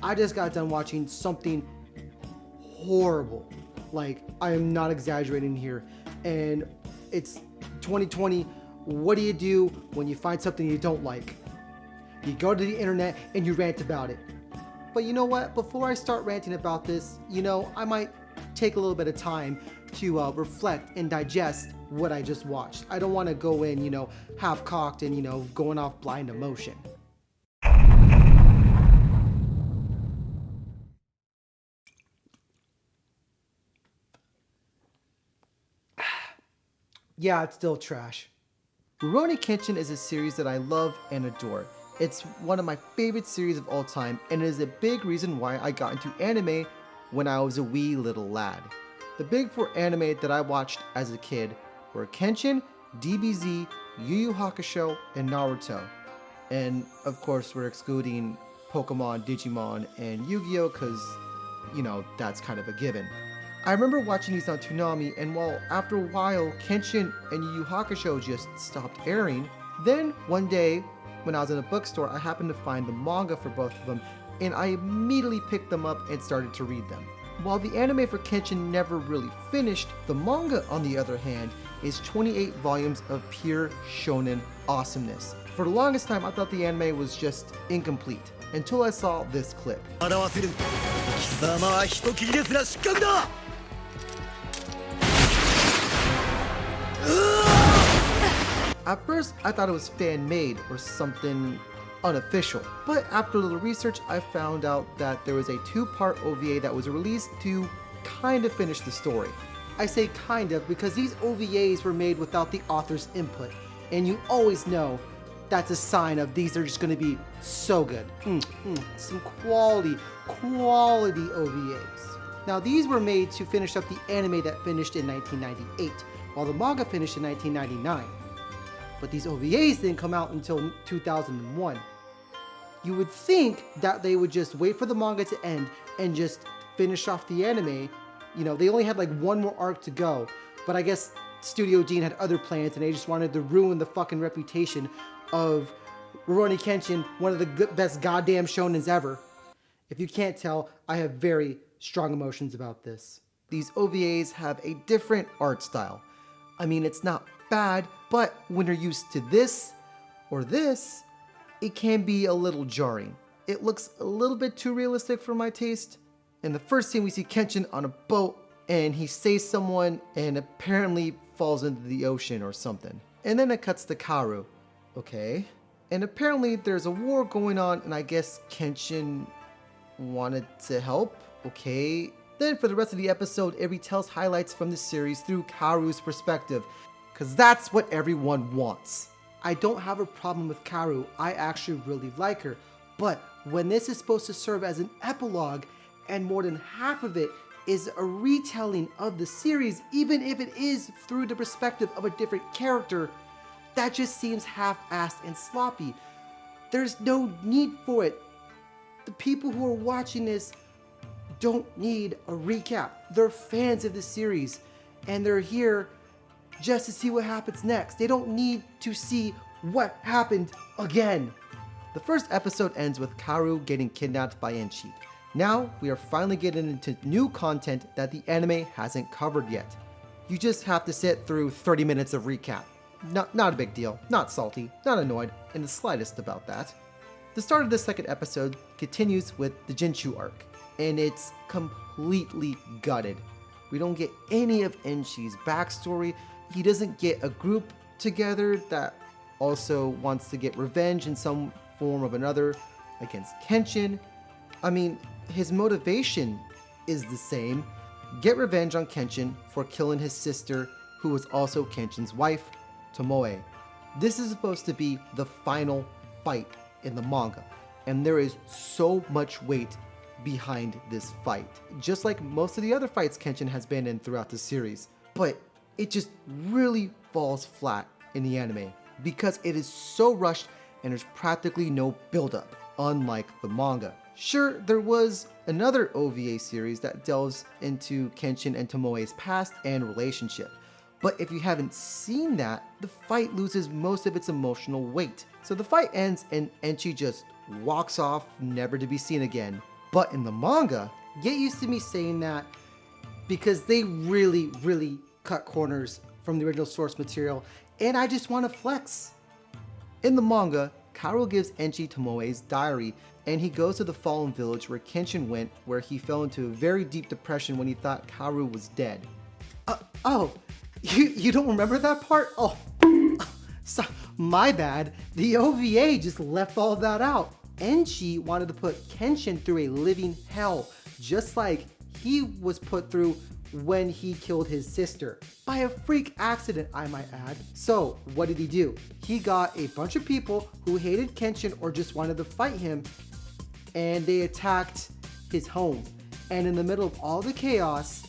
I just got done watching something horrible. Like, I am not exaggerating here. And it's 2020. What do you do when you find something you don't like? You go to the internet and you rant about it. But you know what? Before I start ranting about this, I might take a little bit of time to reflect and digest what I just watched. I don't want to go in, half-cocked and, going off blind emotion. Yeah, it's still trash. Ruruoni Kenshin is a series that I love and adore. It's one of my favorite series of all time, and it is a big reason why I got into anime when I was a wee little lad. The big four anime that I watched as a kid were Kenshin, DBZ, Yu Yu Hakusho, and Naruto. And of course, we're excluding Pokemon, Digimon, and Yu-Gi-Oh! Because, that's kind of a given. I remember watching these on Toonami, and while after a while, Kenshin and Yu Yu Hakusho just stopped airing, then one day, when I was in a bookstore, I happened to find the manga for both of them, and I immediately picked them up and started to read them. While the anime for Kenshin never really finished, the manga, on the other hand, is 28 volumes of pure shonen awesomeness. For the longest time, I thought the anime was just incomplete, until I saw this clip. At first, I thought it was fan-made or something unofficial, but after a little research, I found out that there was a 2-part OVA that was released to kind of finish the story. I say kind of because these OVAs were made without the author's input, and you always know that's a sign of these are just going to be so good. Some quality OVAs. Now, these were made to finish up the anime that finished in 1998, while the manga finished in 1999. But these OVAs didn't come out until 2001. You would think that they would just wait for the manga to end and just finish off the anime. They only had like one more arc to go, but I guess Studio Dean had other plans and they just wanted to ruin the fucking reputation of Rurouni Kenshin, one of the best goddamn shonens ever. If you can't tell, I have very strong emotions about this. These OVAs have a different art style. I mean, it's not bad, but when you're used to this or this, it can be a little jarring. It looks a little bit too realistic for my taste. In the first scene, we see Kenshin on a boat and he saves someone and apparently falls into the ocean or something. And then it cuts to Karu. Okay. And apparently there's a war going on and I guess Kenshin wanted to help. Okay. Then for the rest of the episode, it retells highlights from the series through Karu's perspective, because that's what everyone wants. I don't have a problem with Karu, I actually really like her, but when this is supposed to serve as an epilogue, and more than half of it is a retelling of the series, even if it is through the perspective of a different character, that just seems half-assed and sloppy. There's no need for it. The people who are watching this don't need a recap. They're fans of the series, and they're here just to see what happens next. They don't need to see what happened again. The first episode ends with Karu getting kidnapped by Enchi. Now we are finally getting into new content that the anime hasn't covered yet. You just have to sit through 30 minutes of recap. Not a big deal, not salty, not annoyed in the slightest about that. The start of the second episode continues with the Jinshu arc, and it's completely gutted. We don't get any of Enchi's backstory. He doesn't get a group together that also wants to get revenge in some form of another against Kenshin. I mean, his motivation is the same. Get revenge on Kenshin for killing his sister, who was also Kenshin's wife, Tomoe. This is supposed to be the final fight in the manga, and there is so much weight behind this fight, just like most of the other fights Kenshin has been in throughout the series. But it just really falls flat in the anime because it is so rushed and there's practically no build-up, unlike the manga. Sure, there was another OVA series that delves into Kenshin and Tomoe's past and relationship, but if you haven't seen that, the fight loses most of its emotional weight. So the fight ends and Enchi just walks off, never to be seen again. But in the manga, get used to me saying that because they really, really cut corners from the original source material, and I just want to flex. In the manga, Kaoru gives Enchi Tomoe's diary, and he goes to the fallen village where Kenshin went, where he fell into a very deep depression when he thought Kaoru was dead. Oh, you don't remember that part? Oh, so, my bad. The OVA just left all of that out. Enchi wanted to put Kenshin through a living hell, just like he was put through when he killed his sister. By a freak accident, I might add. So, what did he do? He got a bunch of people who hated Kenshin or just wanted to fight him, and they attacked his home. And in the middle of all the chaos,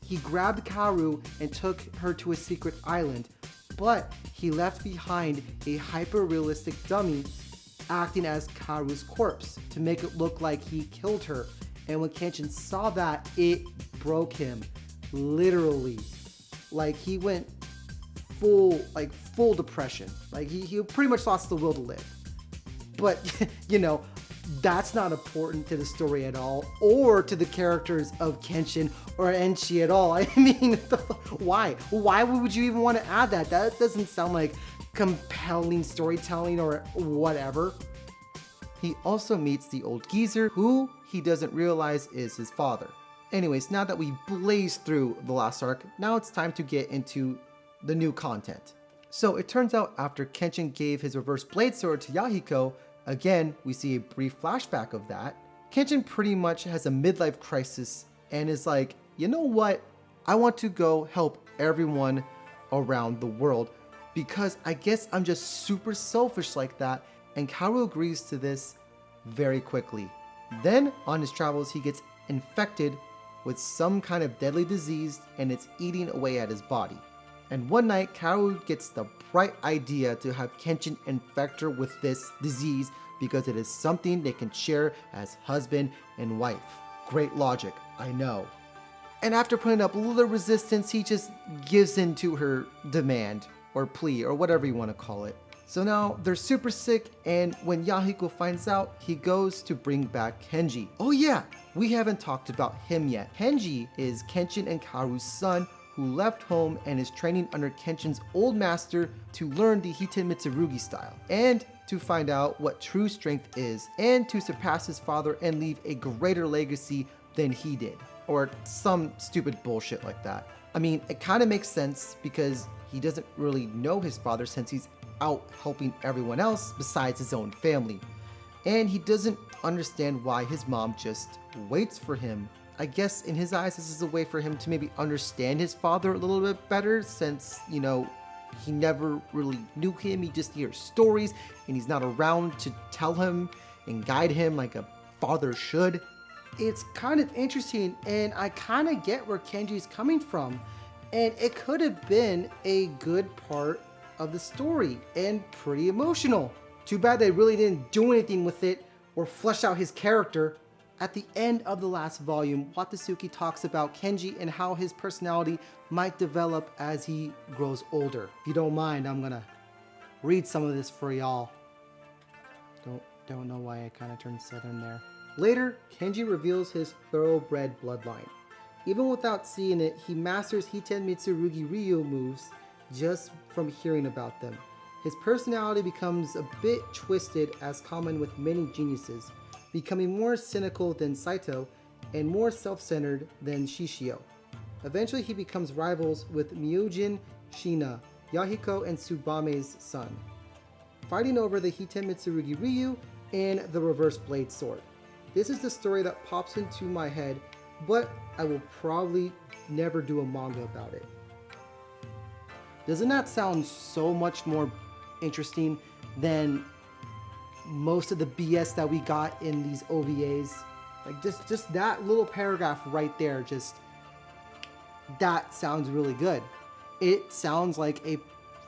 he grabbed Kaoru and took her to a secret island, but he left behind a hyper-realistic dummy acting as Kaoru's corpse to make it look like he killed her. And when Kenshin saw that, it broke him, literally. Like, he went full depression. Like, he pretty much lost the will to live. But, you know, that's not important to the story at all, or to the characters of Kenshin or Enchi at all. I mean, why? Why would you even want to add that? That doesn't sound like compelling storytelling or whatever. He also meets the old geezer, who he doesn't realize is his father. Anyways, now that we blazed through the last arc, now it's time to get into the new content. So it turns out after Kenshin gave his reverse blade sword to Yahiko, again, we see a brief flashback of that. Kenshin pretty much has a midlife crisis and is like, you know what? I want to go help everyone around the world because I guess I'm just super selfish like that. And Kaoru agrees to this very quickly. Then on his travels, he gets infected with some kind of deadly disease and it's eating away at his body. And one night, Kaoru gets the bright idea to have Kenshin infect her with this disease because it is something they can share as husband and wife. Great logic, I know. And after putting up a little resistance, he just gives in to her demand or plea or whatever you want to call it. So now they're super sick, and when Yahiko finds out, he goes to bring back Kenji. Oh yeah, we haven't talked about him yet. Kenji is Kenshin and Kaoru's son who left home and is training under Kenshin's old master to learn the Hiten Mitsurugi style, and to find out what true strength is, and to surpass his father and leave a greater legacy than he did. Or some stupid bullshit like that. I mean, it kind of makes sense because he doesn't really know his father since he's out helping everyone else besides his own family. And he doesn't understand why his mom just waits for him. I guess in his eyes, this is a way for him to maybe understand his father a little bit better since, you know, he never really knew him. He just hears stories and he's not around to tell him and guide him like a father should. It's kind of interesting, and I kind of get where Kenji's coming from. And it could have been a good part of the story and pretty emotional. Too bad they really didn't do anything with it or flesh out his character. At the end of the last volume, Watasuki talks about Kenji and how his personality might develop as he grows older. If you don't mind, I'm gonna read some of this for y'all. Don't know why I kind of turned southern there. Later, Kenji reveals his thoroughbred bloodline. Even without seeing it, he masters Hiten Mitsurugi Ryu moves just from hearing about them. His personality becomes a bit twisted, as common with many geniuses, becoming more cynical than Saito and more self-centered than Shishio. Eventually he becomes rivals with Myujin Shina, Yahiko and Tsubame's son, fighting over the Hiten Mitsurugi Ryu and the reverse blade sword. This is the story that pops into my head, but I will probably never do a manga about it. Doesn't that sound so much more interesting than most of the BS that we got in these OVAs? Like just that little paragraph right there, just that sounds really good. It sounds like a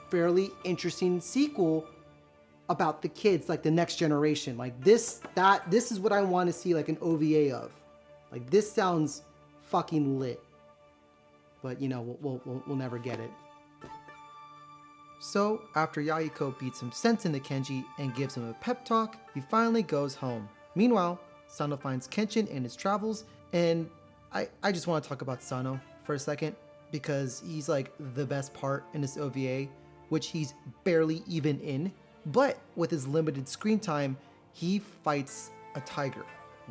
fairly interesting sequel about the kids, like the next generation. Like this is what I want to see like an OVA of. Like this sounds fucking lit. But you know, we'll never get it. So after Yahiko beats some sense into Kenji and gives him a pep talk, he finally goes home. Meanwhile, Sano finds Kenshin in his travels, and I just want to talk about Sano for a second because he's like the best part in this OVA, which he's barely even in. But with his limited screen time, he fights a tiger.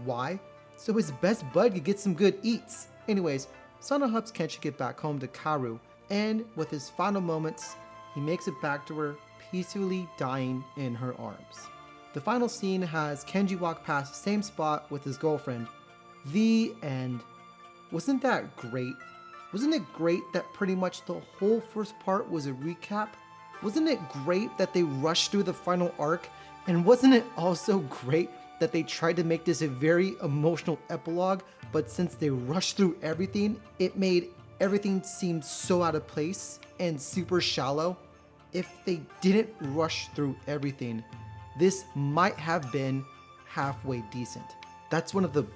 Why? So his best bud could get some good eats. Anyways, Sano helps Kenshin get back home to Karu, and with his final moments, he makes it back to her, peacefully dying in her arms. The final scene has Kenji walk past the same spot with his girlfriend. The end. Wasn't that great? Wasn't it great that pretty much the whole first part was a recap? Wasn't it great that they rushed through the final arc? And wasn't it also great that they tried to make this a very emotional epilogue, but since they rushed through everything, it made everything seem so out of place and super shallow? If they didn't rush through everything, this might have been halfway decent. That's one of the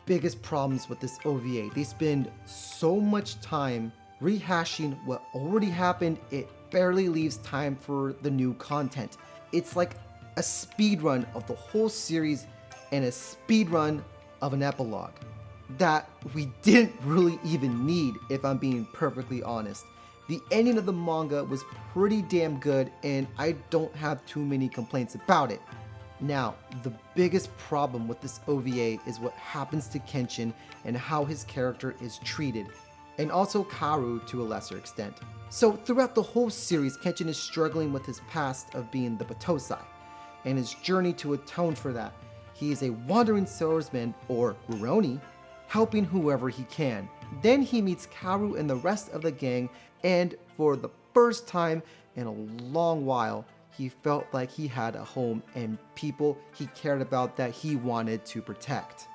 biggest problems with this OVA. They spend so much time rehashing what already happened, it barely leaves time for the new content. It's like a speed run of the whole series and a speed run of an epilogue that we didn't really even need, if I'm being perfectly honest. The ending of the manga was pretty damn good, and I don't have too many complaints about it. Now, the biggest problem with this OVA is what happens to Kenshin and how his character is treated, and also Karu to a lesser extent. So throughout the whole series, Kenshin is struggling with his past of being the Batosai, and his journey to atone for that. He is a wandering salesman, or Ruruoni, helping whoever he can. Then he meets Karu and the rest of the gang, and for the first time in a long while, he felt like he had a home and people he cared about that he wanted to protect.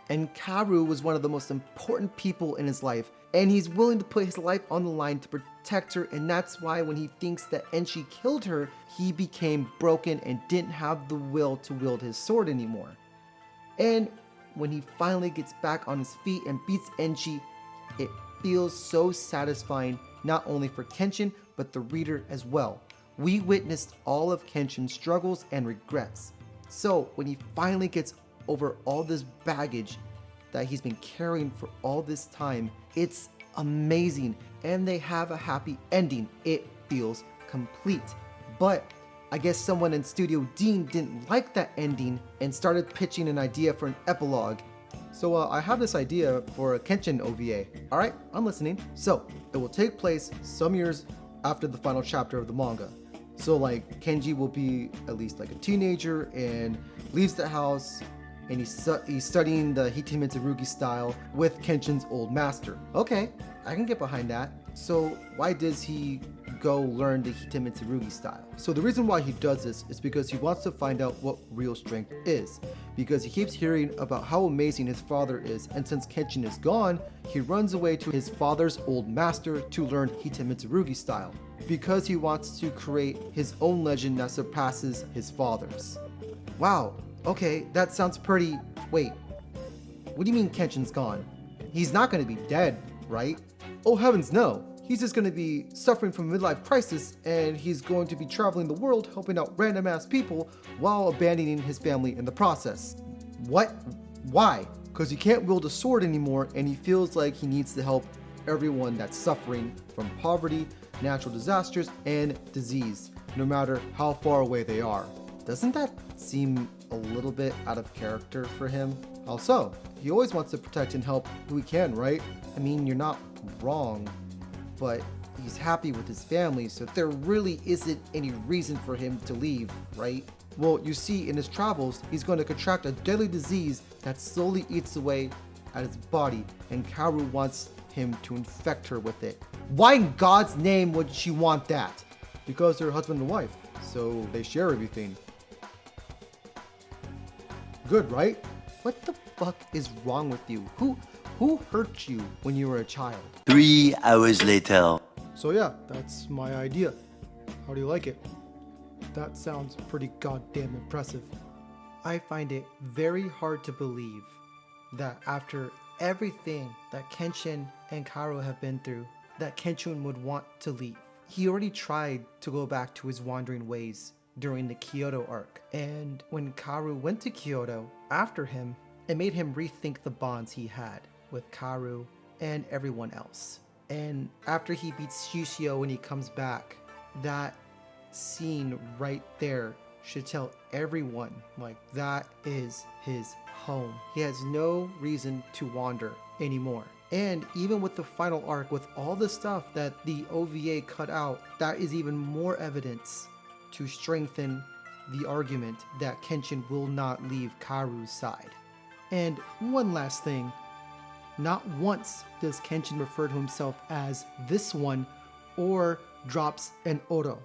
And Karu was one of the most important people in his life, and he's willing to put his life on the line to protect her, and that's why when he thinks that Enchi killed her, he became broken and didn't have the will to wield his sword anymore. And when he finally gets back on his feet and beats Enchi, it feels so satisfying, not only for Kenshin, but the reader as well. We witnessed all of Kenshin's struggles and regrets. So when he finally gets over all this baggage that he's been carrying for all this time, it's amazing, and they have a happy ending. It feels complete. But I guess someone in Studio Dean didn't like that ending and started pitching an idea for an epilogue. So I have this idea for a Kenshin OVA. Alright, I'm listening. So it will take place some years after the final chapter of the manga. So like Kenji will be at least like a teenager and leaves the house, and he's studying the Hitimitsurugi style with Kenshin's old master. Okay, I can get behind that. So why does he go learn the Hitimitsurugi style? So the reason why he does this is because he wants to find out what real strength is, because he keeps hearing about how amazing his father is, and since Kenshin is gone, he runs away to his father's old master to learn Hitimitsurugi style, because he wants to create his own legend that surpasses his father's. Wow, okay, that sounds pretty... Wait, what do you mean Kenshin's gone? He's not going to be dead, right? Oh heavens no! He's just going to be suffering from a midlife crisis, and he's going to be traveling the world helping out random ass people while abandoning his family in the process. What? Why? Because he can't wield a sword anymore, and he feels like he needs to help everyone that's suffering from poverty, natural disasters, and disease, no matter how far away they are. Doesn't that seem a little bit out of character for him? How so? He always wants to protect and help who he can, right? I mean, you're not wrong, but he's happy with his family, so there really isn't any reason for him to leave, right? Well, you see, in his travels, he's going to contract a deadly disease that slowly eats away at his body, and Karu wants him to infect her with it. Why in God's name would she want that? Because they're husband and wife, so they share everything. Good, right? What the fuck is wrong with you? Who hurt you when you were a child? 3 hours later. So yeah, that's my idea. How do you like it? That sounds pretty goddamn impressive. I find it very hard to believe that after everything that Kenshin and Karu have been through, that Kenshin would want to leave. He already tried to go back to his wandering ways during the Kyoto arc, and when Karu went to Kyoto after him, It made him rethink the bonds he had with Karu and everyone else. And after he beats Shishio when he comes back, that scene right there should tell everyone, like, that is his home. He has no reason to wander anymore. And even with the final arc, with all the stuff that the OVA cut out, that is even more evidence to strengthen the argument that Kenshin will not leave Karu's side. And one last thing, not once does Kenshin refer to himself as this one or drops an Oro.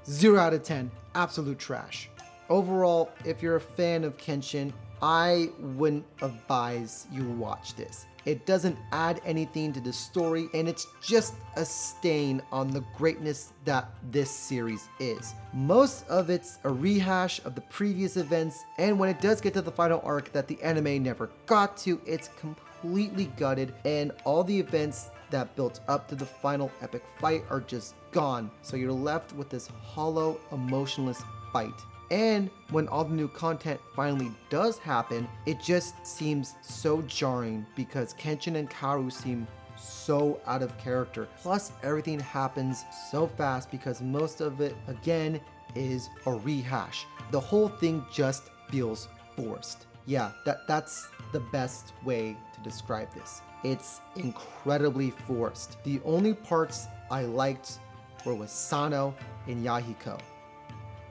0 out of 10, absolute trash. Overall, if you're a fan of Kenshin, I wouldn't advise you watch this. It doesn't add anything to the story, and it's just a stain on the greatness that this series is. Most of it's a rehash of the previous events, and when it does get to the final arc that the anime never got to, it's completely gutted, and all the events that built up to the final epic fight are just gone. So you're left with this hollow, emotionless fight. And when all the new content finally does happen, it just seems so jarring because Kenshin and Karu seem so out of character. Plus, everything happens so fast because most of it, again, is a rehash. The whole thing just feels forced. Yeah, that's the best way to describe this. It's incredibly forced. The only parts I liked were with Sano and Yahiko.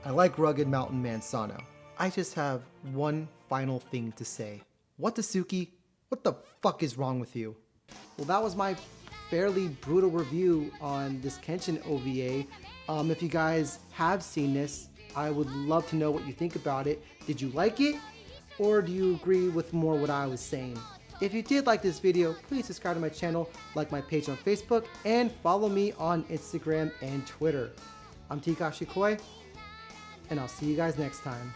I like Rugged Mountain Man Sano. I just have one final thing to say. What, Tasuki? What the fuck is wrong with you? Well, that was my fairly brutal review on this Kenshin OVA. If you guys have seen this, I would love to know what you think about it. Did you like it? Or do you agree with more what I was saying? If you did like this video, please subscribe to my channel, like my page on Facebook, and follow me on Instagram and Twitter. I'm TKashikoi, and I'll see you guys next time.